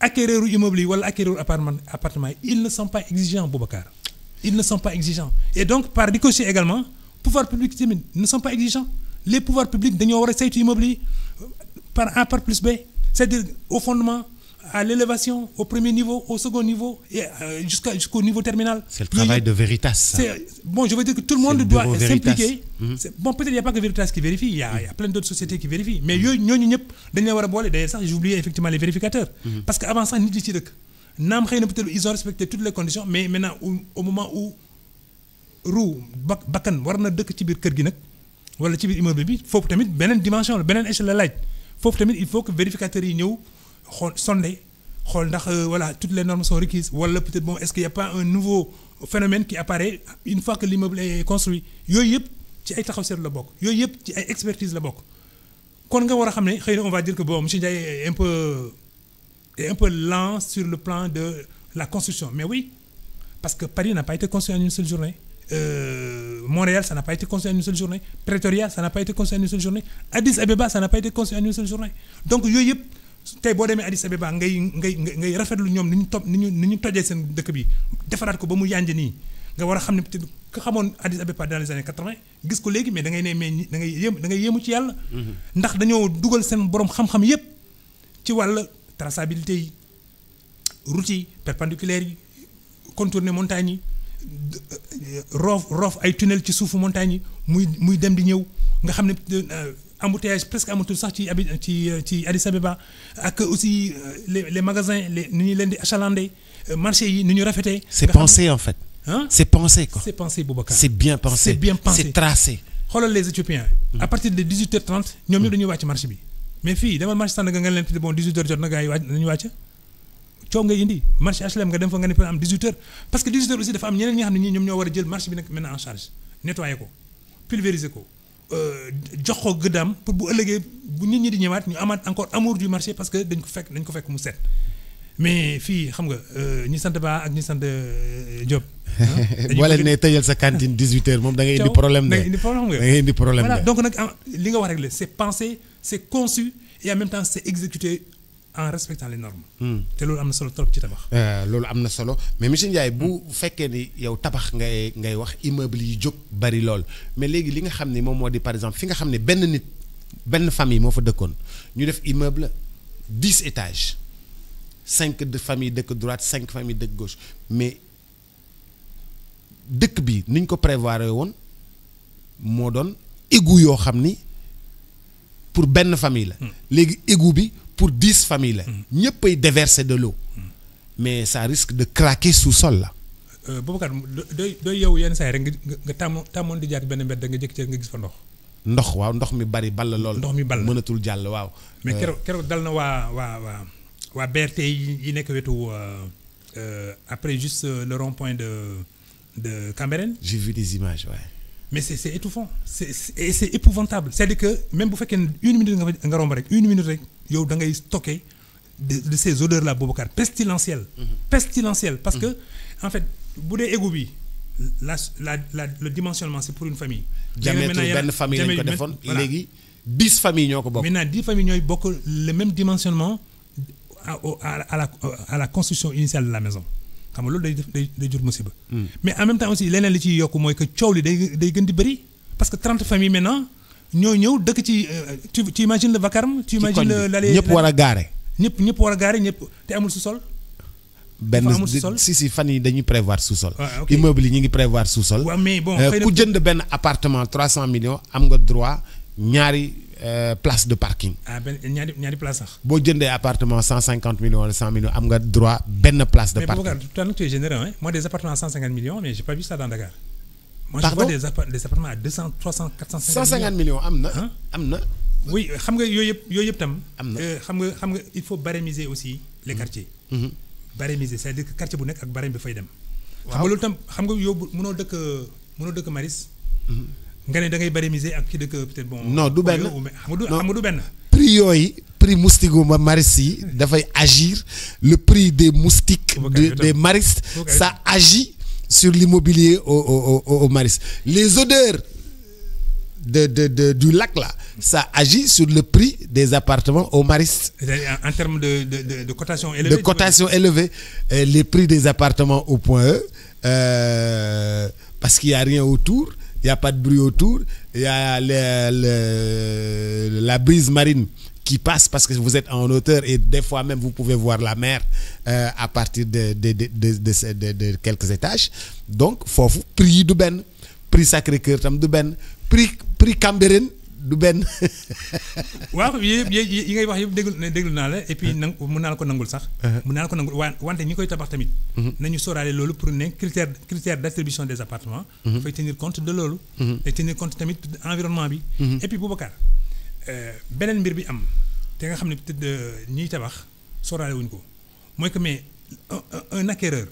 acquéreur immeuble yi wala acquéreur appartement yi ils ne sont pas exigeants Boubacar ils ne sont pas exigeants et donc par ricochet également pouvoirs publics tamit ne sont pas exigeants les pouvoirs publics dañoo war a saytu immeuble yi par A par plus B c'est-à-dire au fondement à l'élévation au premier niveau au second niveau et jusqu'au niveau terminal. C'est le travail de Veritas. Bon, je veux dire que tout le monde doit s'impliquer. Bon, peut-être il n'y a pas que Veritas qui vérifie, il y a plein d'autres sociétés qui vérifient. Mais ñooñu ñëpp dañu war a boole d'ailleurs sax j'ai oublié effectivement les vérificateurs. Parce que avant ça nit yi ci dëkk naam xëy na peut-être ils ont respecté toutes les conditions mais maintenant au moment où bakkan war na dëkk ci biir kër gi nag wala ci biir immeuble bi foofu tamit beneen dimension la beneen échelle la laaj foofu tamit il faut que vérificateurs yi ñëw xool sondé xool ndax voilà toutes les normes sont requises wala peut-être bon est-ce qu'il y a pas un nouveau phénomène qui apparaît une fois que l'immeuble est construit yooyu yëpp ci ay taxaw seetlu la bokk yooyu yëpp ci ay expertise la bokk kon nga war a xam ne xëy na on va dire que bon monsieur Ndiaye est un peu lent sur le plan de la construction mais oui parce que Paris n'a pas été construit en une seule journée Montréal ça n'a pas été construit en une seule journée Pretoria ça n'a pas été construit en une seule journée Addis Abeba ça n'a pas été construit en une seule journée donc yooyu yëpp tey boo demee Addis Abeba ngay rafetlu ñoom ni ñu tojee seen dëkk bi defaraat ko ba mu yànj nii nga war a xam ne peut-être ku xamoon Addis Abeba dans les années 80 gis ko léegi mais da ngay ne mais da ngay yéemu ci yàlla. ndax dañoo dugal seen borom xam-xam yépp ci wàll traçabilité yi routes yi perpendiculaires yi contourner montagnes yi roof ay tunnel ci suufu montagnes yi muy dem di ñëw nga xam ne embouteillage presque amatul sax ci Addis Abeba ak aussi les magasins ni ñu leen di achalander marché yi ni ñu rafetee. c'est pensé en fait. Hein? C'est pensé quoi. C'est pensé Boubacar. C'est bien pensé. C'est bien pensé. C'est tracé. xoolal les Éthiopiens. à partir de 18h30 ñoom ñëpp dañuy wàcc marché bi mais fii dama marché Sandaga nga leen tuddee bon 18h jot na gars yi wàcc nañu wàcc coow ngay indi marché HLM nga dem fa nga ne peut am 18h parce que 18h aussi dafa am ñeneen ñi nga xam ne ñoom ñoo war a jël marché bi nag maintenant en charge nettoyer ko pulvériser ko jox ko gëddaam pour bu ëllëgee bu nit ñi di ñëwaat ñu amaat encore amour du marché parce que dañ ko fekk mu set mais fii xam nga ñi sant Ba ak ñi sant Diop. boo leen nee tëjal sa cantine 18h moom da ngay indi problème de. da ngay indi problème de voilà donc nag li nga wax rek la c'est pensé c'est conçu et en même temps c'est exécuté en respectant les normes. te loolu am na solo trop ci tabax. loolu am na solo mais monsieur Ndiaye bu fekkee ni yow tabax ngay wax immeuble yi jóg bari lool mais léegi li nga xam ne moom moo di par exemple fi nga xam ne benn famille moo fa dëkkoon ñu def immeuble 10 étages 5 de famille dëkk droite 5 famille dëkk gauche mais dëkk bi ni ñu ko prévoir woon moo doon égout yoo xam ni pour benn famille la. léegi égout bi pour 10 familles la. ñëpp ay déverser de l'eau mais ça risque de craquer sous-sol la. Boubacar doy yow yenn saa yi rek nga tàmmoon di jaar benn mbedd nga jékki-jékki nga gis fa ndox. waaw ndox mi bari ball lool. ndox mi ball mënatul jàll waaw. mais keroog dal na waa BRT yi nekk wetu après juste le rond-point de Cambérène. J'ai vu des images ouais. Mais c'est étouffant c'est épouvantable c'est-à-dire que même bu fekkee une minute nga romb rek une minute rek yow da ngay stocker de ces odeurs là Boubacar pestilentielles. Pestilentielles parce que en fait bu dee égout bi le dimensionnement c'est pour une famille. diamètre benn famille lañ ko defoon léegi 10 familles ñoo ko bokk. maintenant 10 familles ñooy bokk le même dimensionnement à la construction initiale de la maison. xam nga loolu day jur musiba. mais en même temps aussi leneen li ciy yokk mooy que coow li day gën di bëri parce que 30 familles maintenant ñoo ñëw dëkk ci tu imagines le vacarme. tu imagines l'allée ñëpp war a gaare. ñëpp war a gaare ñëpp te amul sous-sol. si fan yi dañuy prévoir sous-sol. immeuble yi ñu ngi prévoir sous-sol. waaw mais bon ku jënd benn appartement 300 millions am nga droit ñaari place de parking. ñaari place sax. boo jëndee appartement 150 millions wala 100 millions am nga droit benn place de parking. mais Boubacar tu es généreux hein. Moi des appartements à 150 millions mais j'ai pas vu ça dans Dakar. Moi pardon? Je vois des appartements à 200 300 450 150 millions am na. oui xam nga yooyu yëpp tam. am na xam nga il faut barémiser aussi les quartiers. barémiser c'est-à-dire que quartier bu nekk ak barème bi fay dem. xam nga loolu tam xam nga yow mënoo dëkk Maris. nga ne da ngay barémiser ak ki dëkk peut-être bon. non du benn xam nga du benn. prix yooyu prix moustique Maris yi dafay agir le prix des moustiques. des Maris ça agit sur l'immobilier au Maris les odeurs du lac là ça agit sur le prix des appartements au Maris. En termes de cotation élevée. De cotation élevée les prix des appartements au Point E parce qu'il y a rien autour. Il y a pas de bruit autour, il y a la brise marine qui passe parce que vous êtes en hauteur et des fois même vous pouvez voir la mer à partir de quelques étages. Donc foofu prix du benn prix Sacré-Cœur tam du benn prix Cambérène du benn. waaw yi ngay wax yëpp déglu naa la et puis mën naa la ko nangul sax. mën naa la ko nangul wante ñi koy tabax tamit. nañu sóoraale loolu pour ne critère d'attribution des appartements. dafay tenir compte de loolu. day tenir compte tamit environnement bi. et puis Boubacar beneen mbir bi am te nga xam ne peut-être ñiy tabax sóoraale wuñ ko mooy que mais un acquéreur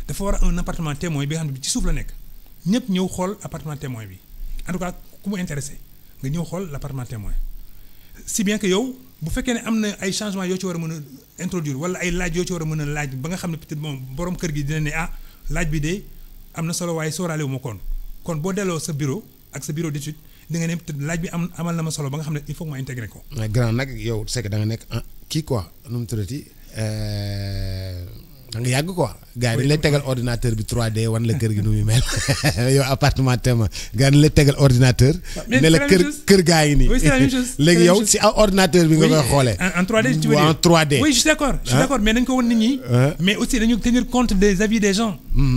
dafa war un appartement témoin bi nga xam ne ci suuf la nekk ñëpp ñëw xool appartement témoin bi en tout cas ku mu intéressé. nga ñëw xool l'appartement témoin si bien que yow bu fekkee ne am na ay changements yoo ci war a mën a introduire wala ay laaj yoo ci war a mën a laaj ba nga xam ne peut-être bon borom kër gi dina ne laaj bi de am na solo waaye sóoraale wu ma kon boo delloo sa bureau ak sa bureau d'étude di nga ne peut-être laaj bi amal na ma solo ba nga xam ne il faut que ma intégrer ko. grand nag yow c'est que da nga nekk kii quoi nu mu tuddati da nga yàgg quoi gars yi dañ lay tegal ordinateur bi 3D wan la kër gi nu muy mel yow appartement tema gars yi dañ lay tegal ordinateur. ne la kër gaa yi nii. oui c'est la même chose. léegi yow si ordinateur bi nga koy xoolee. en 3D tu veux dire en 3D. oui je suis d'accord mais dañ ko wan nit ñi. mais aussi dañu tenir compte des avis des gens.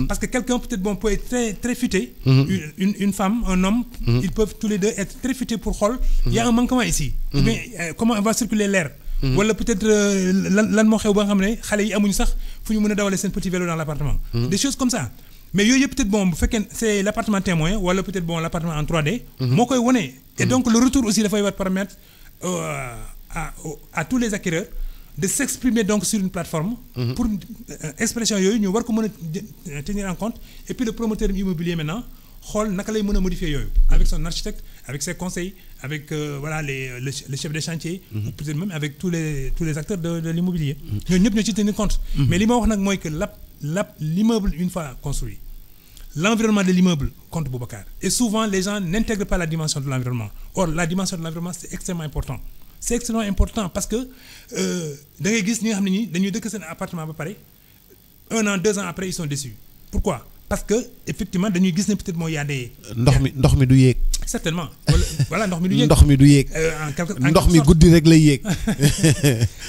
parce que quelqu'un peut-être bon peut être très très futé. une femme un homme. ils peuvent tous les deux être très futés pour xool. il y a un manquement ici. ou bien comment va circuler l'air. wala peut-être lan moo xew ba nga xam ne xale yi amuñu sax fu ñu mën a dawale seen petit vélo dans l'appartement. Des choses comme ça. mais yooyu yëpp peut-être bon bu fekkee c'est l'appartement témoin wala peut-être bon l'appartement en 3D. moo koy wone. et donc le retour aussi dafay war permettre à tous les acquéreurs de s'exprimer donc sur une plateforme. pour expression yooyu ñu war ko mën a tenir en compte et puis le promoteur immobilier maintenant xool naka lay mën a modifier yooyu. avec son architecte avec ses conseils avec voilà le chef des chantiers. ou peut-être même avec tous les acteurs de l'immobilier. ñooñu ñëpp ñoo ci tenir compte. mais li ma wax nag mooy que l'immeuble une fois construit l'environnement de l'immeuble compte Boubacar. Et souvent les gens n'intègrent pas la dimension de l'environnement. Or la dimension de l'environnement c'est extrêmement important. C'est extrêmement important parce que da ngay gis ñi nga xam ne ñi dañuy dëkk seen appartement ba pare 1 an 2 ans après ils sont déçus. Pourquoi? Parce que effectivement dañuy gis ne peut-être mooy y a des. ndox mi du yéeg. certainement voilà ndox mi du yéeg. ndox mi du yéeg. ndox mi guddi rek lay yéeg.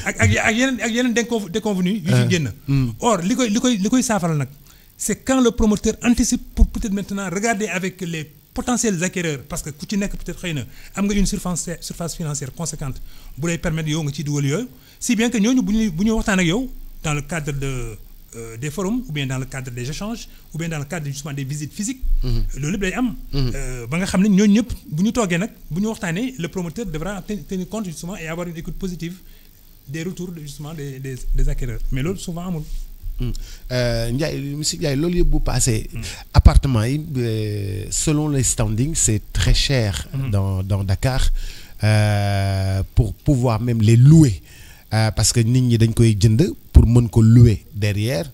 ak yeneen déconvenus yu ci génn. Or li koy saafara nag c'est quand le promoteur anticipe pour peut-être maintenant regarder avec les potentiels acquéreurs parce que ku ci nekk peut-être xëy na am nga une surface financière conséquente bu lay permettre yow nga ciy dugal yooyu si bien que ñooñu bu ñu waxtaan ak yow dans le cadre des forums ou bien dans le cadre des échanges ou bien dans le cadre justement des visites physiques. loolu lépp day am. ba nga xam ne ñooñu ñëpp bu ñu toogee nag bu ñu waxtaanee le promoteur devra tenir compte justement et avoir une écoute positive des retours justement des acquéreurs mais loolu souvent amul. Ndiaye monsieur Ndiaye loolu yëpp bu passé appartement yi selon les standings c'est très cher. dans Dakar pour pouvoir même les louer. Parce que nit ñi dañ koy jënd pour mën ko louer derrière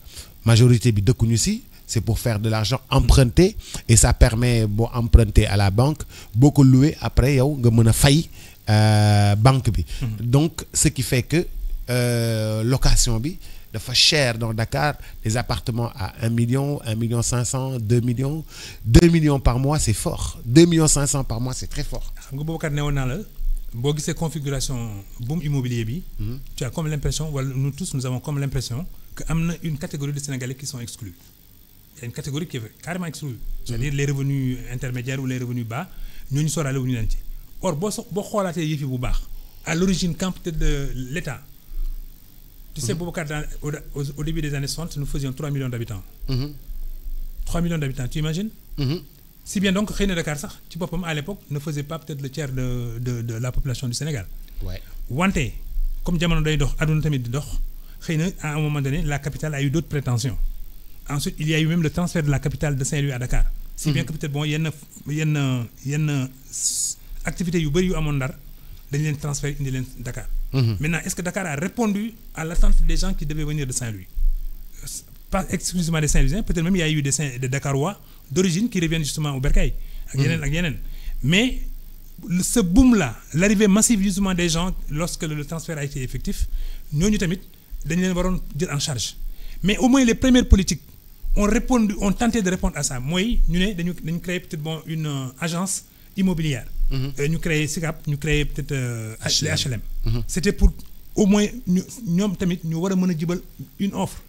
majorité bi dëkkuñu si c'est pour faire de l'argent emprunté et ça permet boo emprunter à la banque boo ko louer après yow nga mën a fay banque bi. Donc ce qui fait que location bi dafa cher dans Dakar des appartements à 1 million 1 million 500 2 millions 2 millions par mois c'est fort 2 millions 500 par mois c'est très fort. xam nga boobu kat newoon naa la. boo gisee configuration boom immobilier bi. tu as comme l'impression wala nous tous nous avons comme l'impression que am na une catégorie de Sénégalais qui sont exclus. Il y a une catégorie qui est carrément exclue. C'est-à-dire les revenus intermédiaires ou les revenus bas ñooñu sóoraale wu ñu leen ci. Or boo xoolaatee yëf yi bu baax à l'origine quand peut-être de l'État. Tu sais Boubacar au début des années 60 nous faisions 3 millions d'habitants. 3 millions d'habitants tu imagines. Si bien donc xëy na Dakar sax ci boppam à l'époque ne faisait pas peut-être le tiers de la population du Sénégal. Ouais. Wante comme jamono day dox àdduna tamit di dox xëy na à un moment donné la capitale a eu d'autres prétentions. Ensuite il y a eu même le transfert de la capitale de Saint-Louis à Dakar. Si bien que peut-être bon yenn activités yu bari yu amoon Ndar dañ leen transférer indi leen Dakar. Maintenant est-ce que Dakar a répondu à l'attente des gens qui devaient venir de Saint-Louis? Pas exclusivement des Saint-Louisiens, peut-être même il y a eu des Dakarois d'origine qui reviennent justement au Bercail ak yeneen mais ce boom là l'arrivée massive justement des gens lorsque le transfert a été effectif ñooñu tamit dañ leen waroon jël en charge mais au moins les premières politiques ont tenté de répondre à ça mooy ñu ne dañu créer peut-être bon une agence immobilière. ñu créer SICAP ñu créer peut-être les HLM. C'était pour au moins ñoom tamit ñu war a mën a jibal une offre.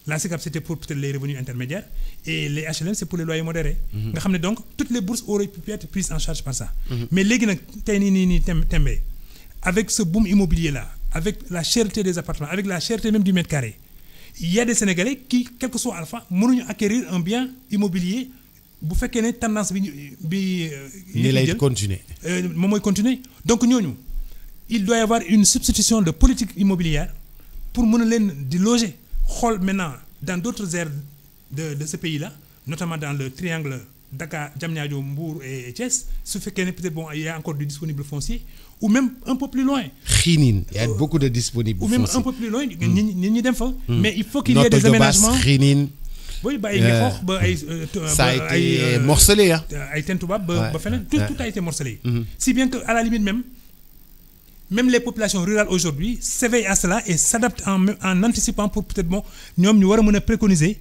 La SICAP c'était pour peut-être les revenus intermédiaires et les HLM c'est pour les loyers modérés. nga xam ne donc toutes les bourses auraient pu être prises en charge par ça. Mais léegi nag tey nii tembe avec ce boom immobilier là avec la cherté des appartements avec la cherté même du mètre carré il y a des Sénégalais qui quel que soit alpha mënuñu acquérir un bien immobilier bu fekkee ne tendance bi. ni lay continuer. moom mooy continuer donc ñooñu il doit y avoir une substitution de politique immobilière pour mën a leen di loger. Xool maintenant dans d'autres aires de ce pays-là notamment dans le triangle Dakar Diamniadio Mbour et Thiès su fekkee ne peut-être bon il y a encore du disponible foncier ou même un peu plus loin. Xinin il y a beaucoup de disponible foncier. Ou même un peu plus loin ñi dem fa. Mais il faut qu'il y ait des aménagements. Xinin. booy bàyyi nga xoox ba ay. ça a été morcelé ay Tentoubab ba feneen. tout a été morcelé. Si bien que à la limite même même les populations rurales aujourd'hui s'éveillent à cela et s'adaptent en anticipant pour peut-être bon ñoom ñu war a mën a préconiser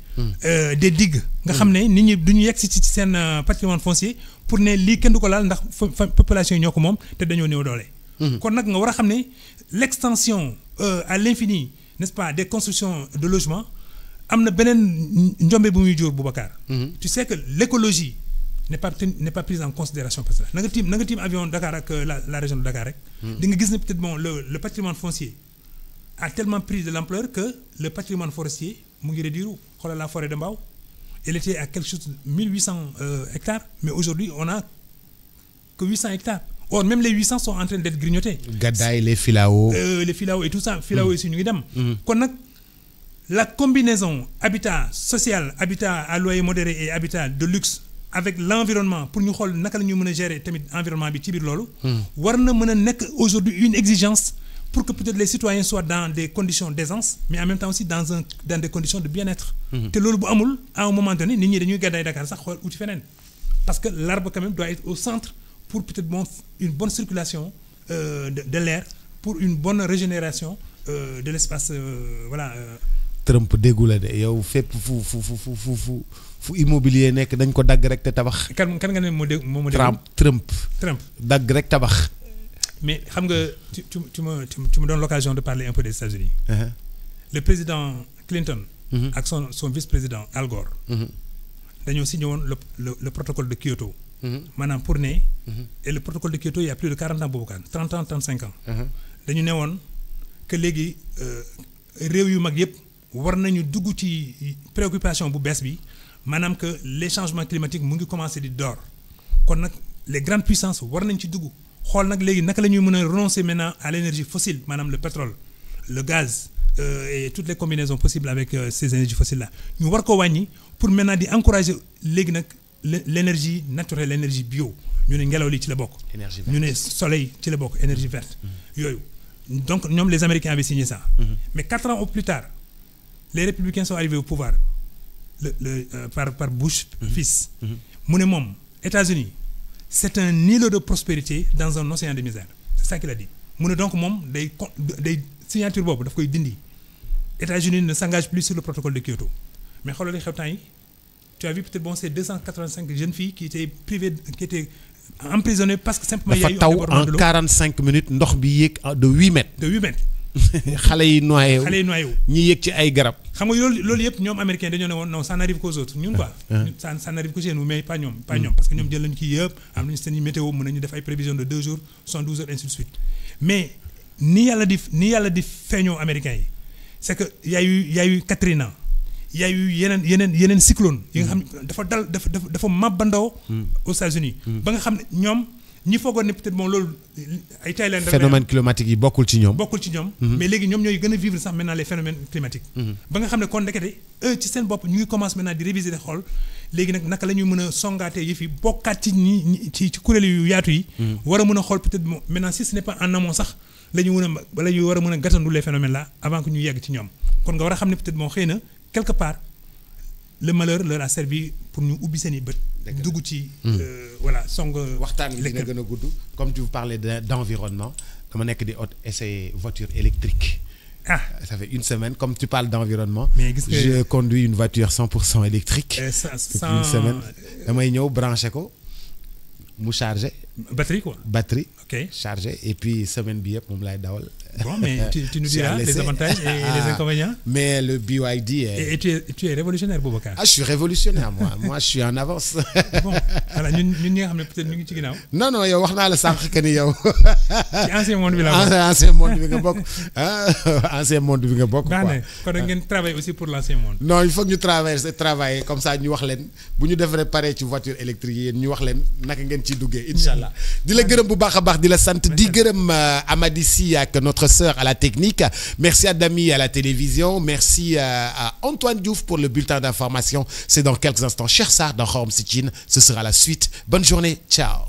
des digues nga xam ne nit ñi du ñu yegg si ci seen patrimoine foncier pour ne lii kenn du ko laal ndax population yi ñoo ko moom te dañoo néew doole. kon nag nga war a xam ne l'extension à l'infini n'est-ce pas des constructions de logements am na beneen njombe bu muy jur Boubacar. Tu sais que l'écologie n'est pas prise en considération parce que na nga tiim avion Dakar ak la région de Dakar rek. di nga gis ne peut-être bon le patrimoine foncier a tellement pris de l'ampleur que le patrimoine forestier mu ngi réduire. Xoolal la forêt de Mbao elle était à quelque chose de 1800 hectares mais aujourd'hui on a que 800 hectares. Or même les 800 sont en train d'être grignotés. Gadaye, les filao. Les filao et tout ça. Filao aussi ñu ngi dem. Kon nag la combinaison habitat social, habitat à loyer modéré et habitat de luxe avec l'environnement pour ñu xool naka la ñu mën a gérer tamit environnement bi ci biir loolu. war na mën a nekk aujourd'hui une exigence pour que peut-être les citoyens soient dans des conditions d'aisance mais en même temps aussi dans des conditions de bien-être. te loolu bu amul à un moment donné nit ñi dañuy gàddaay Dakar sax xool uti feneen parce que l'arbre quand même doit être au centre pour peut-être une bonne circulation de l'air pour une bonne régénération de l'espace voilà. Trump déggu la de yow fépp fu immobilier nekk dañ ko dagg rek te tabax. kan nga ne moo dégg. Trump dagg rek tabax. mais xam nga tu me donnes l'occasion de parler un peu des États-Unis. Le président Clinton. ak son vice-président Al Gore. dañoo signé woon le protocole de Kyoto. maanaam pour ne. et le protocole de Kyoto il y a plus de 40 ans boobu 30 ans 35 ans. dañu ne woon que léegi réew yu mag yëpp war nañu dugg ci préoccupation bu bees bi maanaam que les changements climatiques mu ngi commencer di door kon nag les grandes puissances war nañ ci dugg xool nag léegi naka la ñuy mën a renoncer maintenant à l'énergie fossile maanaam le pétrole le gaz et toutes les combinaisons possibles avec ces énergies fossiles là ñu war ko wàññi pour maintenant di encourager léegi nag l'énergie naturelle l'énergie bio ñu ne ngelaw li ci la bokk. ñu ne soleil ci la bokk énergie verte. yooyu donc ñoom les Américains avaient signé ça. mais 4 ans au plus tard les républicains sont arrivés au pouvoir par Bush fils. mu ne moom États-Unis c'est un îlot de prospérité dans un océan de misère c'est ça qu'il a dit mu ne donc moom day signature boobu daf koy dindi États-Unis ne s'engage plus sur le protocole de Kyoto mais xoolal li xew temps yi tu as vu peut-être c'est 285 jeunes filles qui étaient privées qui étaient emprisonnées parce que simplement il y a eu un débordement de l'eau. Dafa taw en 45 minutes ndox bi yéeg de 8 mètres. de 8 mètres. xale yi noyé wu ñi yéeg ci ay garab. xam nga loolu yëpp ñoom américains dañoo ne woon non ça n'arrive qu'aux autres ñun quoi. ça n'arrive que chez nous mais pas ñoom. parce que ñoom jël nañu kii yëpp am nañu seen météo mën nañu def ay prévisions de 2 jours 72 heures ainsi de suite mais ni yàlla di feeñoo américains yi c'est que y a eu Katrina. Il y a eu yeneen cyclone yi nga xam ne dafa màbbandoo aux États-Unis ba nga xam ne ñoom ñi foogoon ne peut-être bon loolu ay Thaïlande phénomène climatique yi bokkul ci ñoom mais léegi ñoom ñooy gën a vivre sax maintenant les phénomènes climatiques ba nga xam ne kon ndekete ci seen bopp ñu ngi commence maintenant di réviser de xool léegi nag naka la ñuy mën a songaatee yëf yi bokkaat ci ñi ci kuréel yu yaatu yi war a mën a xool peut-être maintenant si ce n'est pas en amont sax la ñu war a mën a gàttandu les phénomènes là avant que ñu yegg ci ñoom kon nga war a xam ne peut-être bon xëy na quelque part le malheur leur a servi pour ñu ubbi seen i bët. dugg ci voilà song. waxtaan bi dina gën a gudd comme tu parlais d'environnement dama nekk di essayer voiture électrique. Ça fait une semaine comme tu parles d'environnement. mais gis nga je conduis une voiture 100% électrique. depuis une semaine damay ñëw branché ko mu chargé. batterie quoi. batterie. ok chargé et puis semaine bi yëpp moom laay dawal. Bon, mais tu nous diras les avantages et les inconvénients. Mais le BYD est... Et tu es révolutionnaire, Boubacar. Ah, je suis révolutionnaire, moi. Moi, je suis en avance. Bon, voilà, nous peut-être nous ci ginaaw. Non, yow wax naa la sànq que ni yow. ci ancien monde bi la bokk. ancien monde bi nga bokk. Ancien monde bi nga bokk quoi. Kon ngeen travailler aussi pour l'ancien monde. Non, il faut que ñu travailler comme ça ñu wax leen bu ñu defee pare ci voiture électrique yi ñu wax leen naka ngeen ciy duggee inshallah. Di la gërëm bu baax a baax di la sant di gërëm Amady Sy ak notre sœur à la technique. Merci à Dami à la télévision. Merci à Antoine Diouf pour le bulletin d'information. C'est dans quelques instants. Cheikh Sarr dans Xorom si Cin. Ce sera la suite. Bonne journée. Ciao.